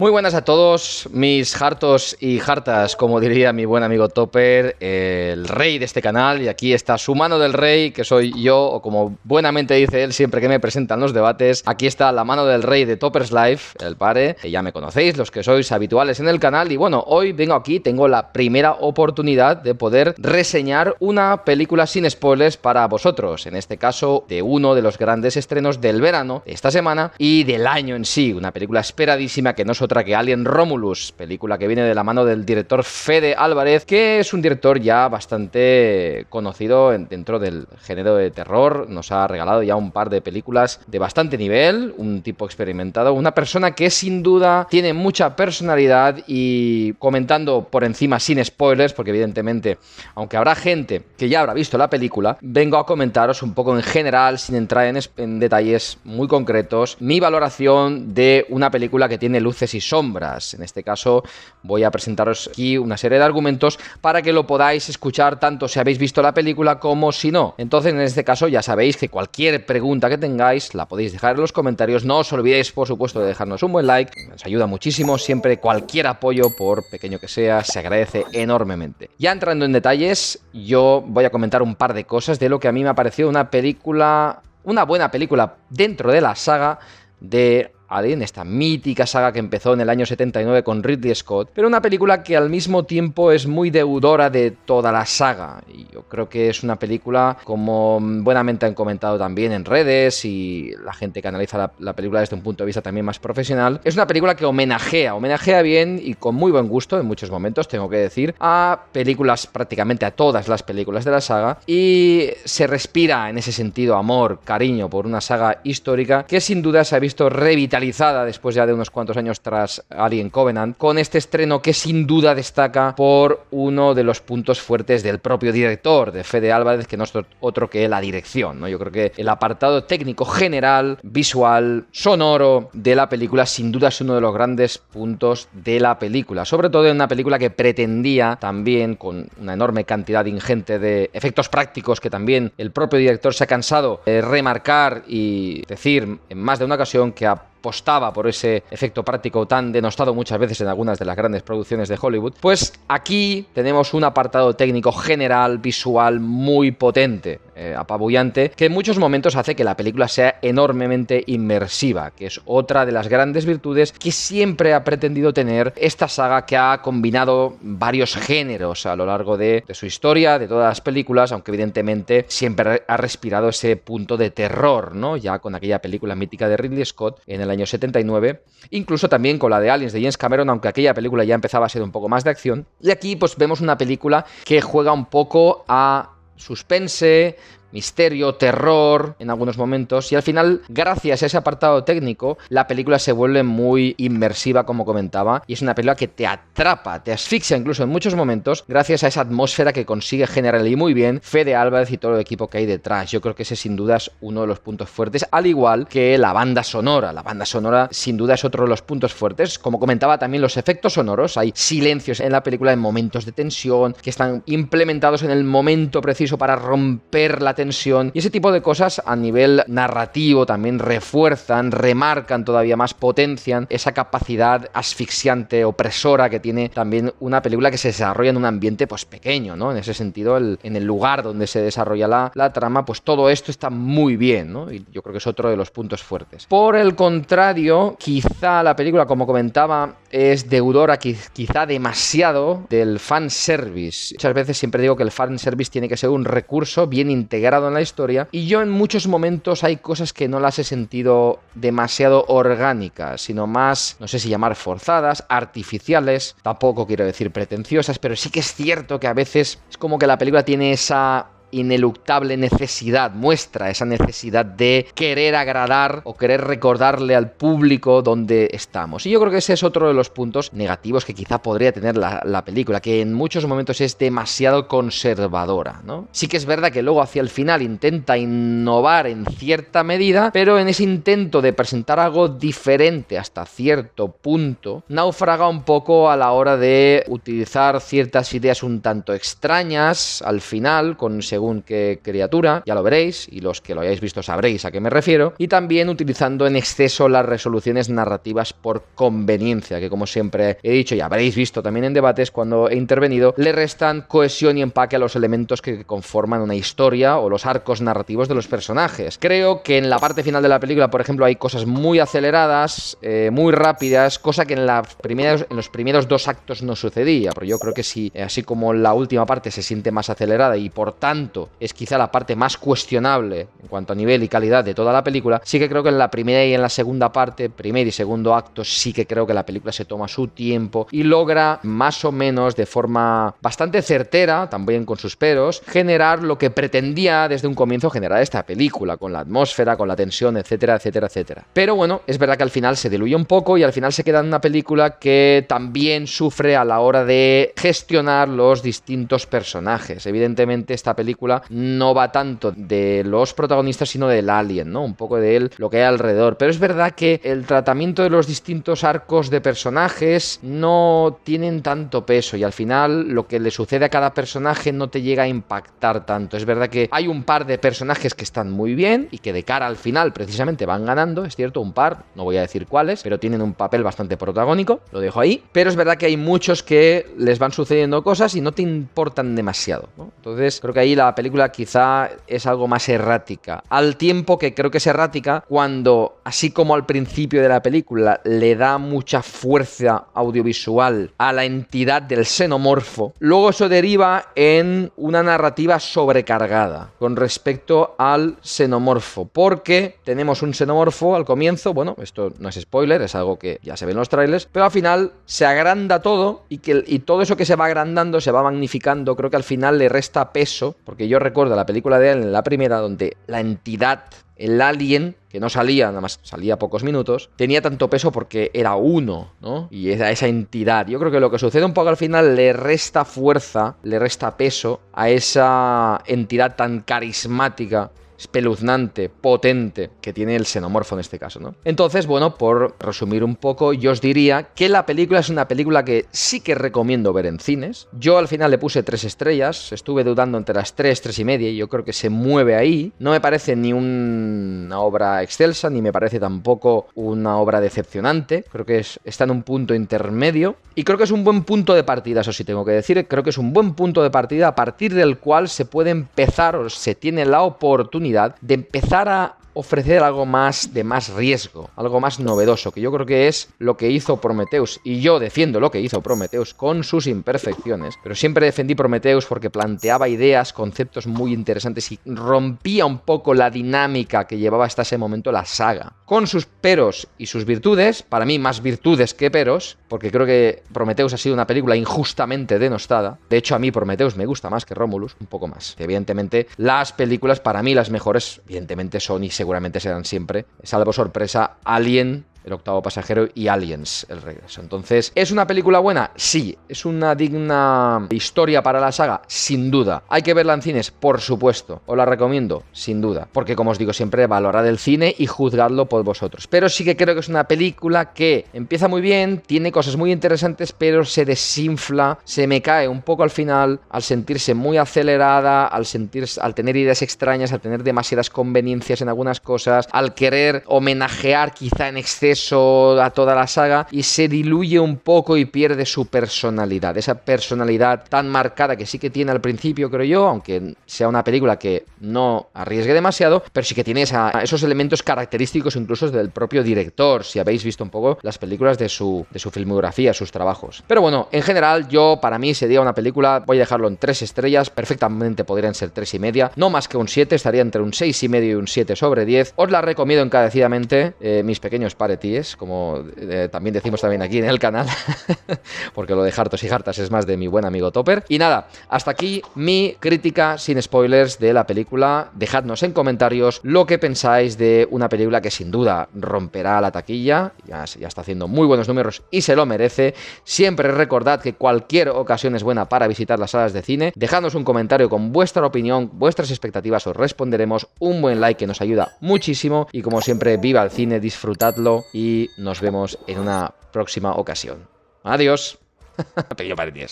Muy buenas a todos, mis hartos y hartas, como diría mi buen amigo Topper, el rey de este canal, y aquí está su mano del rey, que soy yo, o como buenamente dice él siempre que me presentan los debates, aquí está la mano del rey de Topper's Life, el pare, que ya me conocéis, los que sois habituales en el canal, y bueno, hoy vengo aquí, tengo la primera oportunidad de poder reseñar una película sin spoilers para vosotros, en este caso de uno de los grandes estrenos del verano, de esta semana, y del año en sí, una película esperadísima que no es otra que Alien Romulus, película que viene de la mano del director Fede Álvarez, que es un director ya bastante conocido dentro del género de terror, nos ha regalado ya un par de películas de bastante nivel, un tipo experimentado, una persona que sin duda tiene mucha personalidad. Y comentando por encima sin spoilers, porque evidentemente, aunque habrá gente que ya habrá visto la película, vengo a comentaros un poco en general, sin entrar en detalles muy concretos, mi valoración de una película que tiene luces y sombras. En este caso voy a presentaros aquí una serie de argumentos para que lo podáis escuchar tanto si habéis visto la película como si no. Entonces, en este caso ya sabéis que cualquier pregunta que tengáis la podéis dejar en los comentarios. No os olvidéis, por supuesto, de dejarnos un buen like, nos ayuda muchísimo. Siempre cualquier apoyo, por pequeño que sea, se agradece enormemente. Ya entrando en detalles, yo voy a comentar un par de cosas de lo que a mí me ha parecido una buena película dentro de la saga de Alien, esta mítica saga que empezó en el año 79 con Ridley Scott, pero una película que al mismo tiempo es muy deudora de toda la saga. Y yo creo que es una película, como buenamente han comentado también en redes y la gente que analiza la película desde un punto de vista también más profesional, es una película que homenajea bien y con muy buen gusto en muchos momentos, tengo que decir, a películas, prácticamente a todas las películas de la saga, y se respira en ese sentido amor, cariño por una saga histórica que sin duda se ha visto revitalizada después ya de unos cuantos años tras Alien Covenant, con este estreno que sin duda destaca por uno de los puntos fuertes del propio director, de Fede Álvarez, que no es otro que la dirección, ¿no? Yo creo que el apartado técnico general, visual, sonoro de la película sin duda es uno de los grandes puntos de la película, sobre todo en una película que pretendía también, con una enorme cantidad ingente de efectos prácticos que también el propio director se ha cansado de remarcar y decir en más de una ocasión, que apostaba por ese efecto práctico tan denostado muchas veces en algunas de las grandes producciones de Hollywood. Pues aquí tenemos un apartado técnico general, visual, muy potente, apabullante, que en muchos momentos hace que la película sea enormemente inmersiva, que es otra de las grandes virtudes que siempre ha pretendido tener esta saga, que ha combinado varios géneros a lo largo de su historia, de todas las películas, aunque evidentemente siempre ha respirado ese punto de terror, ¿no? Ya con aquella película mítica de Ridley Scott en el año 79, incluso también con la de Aliens de James Cameron, aunque aquella película ya empezaba a ser un poco más de acción. Y aquí pues vemos una película que juega un poco a suspense, misterio, terror en algunos momentos, y al final, gracias a ese apartado técnico, la película se vuelve muy inmersiva, como comentaba, y es una película que te atrapa, te asfixia incluso en muchos momentos, gracias a esa atmósfera que consigue generar y muy bien Fede Álvarez y todo el equipo que hay detrás. Yo creo que ese sin duda es uno de los puntos fuertes, al igual que la banda sonora. La banda sonora sin duda es otro de los puntos fuertes. Como comentaba, también los efectos sonoros, hay silencios en la película en momentos de tensión que están implementados en el momento preciso para romper la tensión, y ese tipo de cosas a nivel narrativo también refuerzan, remarcan todavía más, potencian esa capacidad asfixiante, opresora que tiene también una película que se desarrolla en un ambiente pues pequeño, ¿no? En ese sentido, en el lugar donde se desarrolla la trama, pues todo esto está muy bien, ¿no? Y yo creo que es otro de los puntos fuertes. Por el contrario, quizá la película, como comentaba, es deudora quizá demasiado del fanservice. Muchas veces siempre digo que el fanservice tiene que ser un recurso bien integrado en la historia, y yo en muchos momentos hay cosas que no las he sentido demasiado orgánicas, sino más, no sé si llamar forzadas, artificiales, tampoco quiero decir pretenciosas, pero sí que es cierto que a veces es como que la película tiene esa ineluctable necesidad, muestra esa necesidad de querer agradar o querer recordarle al público dónde estamos. Y yo creo que ese es otro de los puntos negativos que quizá podría tener la película, que en muchos momentos es demasiado conservadora, ¿no? Sí que es verdad que luego hacia el final intenta innovar en cierta medida, pero en ese intento de presentar algo diferente hasta cierto punto, naufraga un poco a la hora de utilizar ciertas ideas un tanto extrañas al final, con según qué criatura, ya lo veréis, y los que lo hayáis visto sabréis a qué me refiero, y también utilizando en exceso las resoluciones narrativas por conveniencia, que como siempre he dicho y habréis visto también en debates cuando he intervenido, le restan cohesión y empaque a los elementos que conforman una historia o los arcos narrativos de los personajes. Creo que en la parte final de la película, por ejemplo, hay cosas muy aceleradas, muy rápidas, cosa que en los primeros dos actos no sucedía, pero yo creo que sí, así como la última parte se siente más acelerada y por tanto es quizá la parte más cuestionable en cuanto a nivel y calidad de toda la película, sí que creo que en la primera y en la segunda parte, primer y segundo acto, sí que creo que la película se toma su tiempo y logra más o menos de forma bastante certera, también con sus peros, generar lo que pretendía desde un comienzo generar esta película, con la atmósfera, con la tensión, etcétera, etcétera, etcétera. Pero bueno, es verdad que al final se diluye un poco y al final se queda en una película que también sufre a la hora de gestionar los distintos personajes. Evidentemente esta película no va tanto de los protagonistas sino del alien, ¿no? Un poco de él, lo que hay alrededor. Pero es verdad que el tratamiento de los distintos arcos de personajes no tienen tanto peso y al final lo que le sucede a cada personaje no te llega a impactar tanto. Es verdad que hay un par de personajes que están muy bien y que de cara al final precisamente van ganando, es cierto, un par, no voy a decir cuáles, pero tienen un papel bastante protagónico, lo dejo ahí. Pero es verdad que hay muchos que les van sucediendo cosas y no te importan demasiado, ¿no? Entonces creo que ahí la película quizá es algo más errática, al tiempo que creo que es errática cuando, así como al principio de la película le da mucha fuerza audiovisual a la entidad del xenomorfo, luego eso deriva en una narrativa sobrecargada con respecto al xenomorfo, porque tenemos un xenomorfo al comienzo, bueno, esto no es spoiler, es algo que ya se ve en los trailers, pero al final se agranda todo y todo eso que se va agrandando, se va magnificando, creo que al final le resta peso, porque yo recuerdo la película de Alien, la primera, donde la entidad, el alien, que no salía, nada más salía pocos minutos, tenía tanto peso porque era uno, ¿no? Y era esa entidad. Yo creo que lo que sucede un poco al final le resta fuerza, le resta peso a esa entidad tan carismática, espeluznante, potente que tiene el xenomorfo en este caso, ¿no? Entonces, bueno, por resumir un poco, yo os diría que la película es una película que sí que recomiendo ver en cines. Yo al final le puse 3 estrellas, estuve dudando entre las 3, 3,5, y yo creo que se mueve ahí. No me parece ni una obra excelsa, ni me parece tampoco una obra decepcionante. Creo que está en un punto intermedio y creo que es un buen punto de partida, eso sí tengo que decir. Creo que es un buen punto de partida a partir del cual se puede empezar o se tiene la oportunidad de empezar a ofrecer algo más de más riesgo, algo más novedoso, que yo creo que es lo que hizo Prometheus, y yo defiendo lo que hizo Prometheus con sus imperfecciones, pero siempre defendí Prometheus porque planteaba ideas, conceptos muy interesantes y rompía un poco la dinámica que llevaba hasta ese momento la saga, con sus peros y sus virtudes, para mí más virtudes que peros, porque creo que Prometheus ha sido una película injustamente denostada. De hecho, a mí Prometheus me gusta más que Romulus, un poco más. Evidentemente, las películas, para mí las mejores, evidentemente son y seguramente serán siempre, salvo sorpresa, Alien, El octavo pasajero y Aliens, el regreso. Entonces, ¿es una película buena? Sí. ¿Es una digna historia para la saga? Sin duda. ¿Hay que verla en cines? Por supuesto. ¿Os la recomiendo? Sin duda. Porque, como os digo siempre, valorad el cine y juzgadlo por vosotros. Pero sí que creo que es una película que empieza muy bien, tiene cosas muy interesantes, pero se desinfla, se me cae un poco al final, al sentirse muy acelerada, al tener ideas extrañas, al tener demasiadas conveniencias en algunas cosas, al querer homenajear quizá en exceso a toda la saga, y se diluye un poco y pierde su personalidad, esa personalidad tan marcada que sí que tiene al principio, creo yo, aunque sea una película que no arriesgue demasiado, pero sí que tiene esos elementos característicos incluso del propio director, si habéis visto un poco las películas de su filmografía, sus trabajos. Pero bueno, en general, para mí sería una película, voy a dejarlo en 3 estrellas, perfectamente podrían ser 3,5, no más que un 7, estaría entre un 6,5 y un 7/10. Os la recomiendo encarecidamente, mis pequeños paretíes, como también decimos también aquí en el canal, porque lo de Hartos y Hartas es más de mi buen amigo Topper. Y nada, hasta aquí mi crítica sin spoilers de la película. Dejadnos en comentarios lo que pensáis de una película que sin duda romperá la taquilla, ya está haciendo muy buenos números y se lo merece. Siempre recordad que cualquier ocasión es buena para visitar las salas de cine. Dejadnos un comentario con vuestra opinión, vuestras expectativas, os responderemos. Un buen like que nos ayuda muchísimo, y como siempre, viva el cine, disfrutadlo y nos vemos en una próxima ocasión. Adiós. Pequeño paréntesis.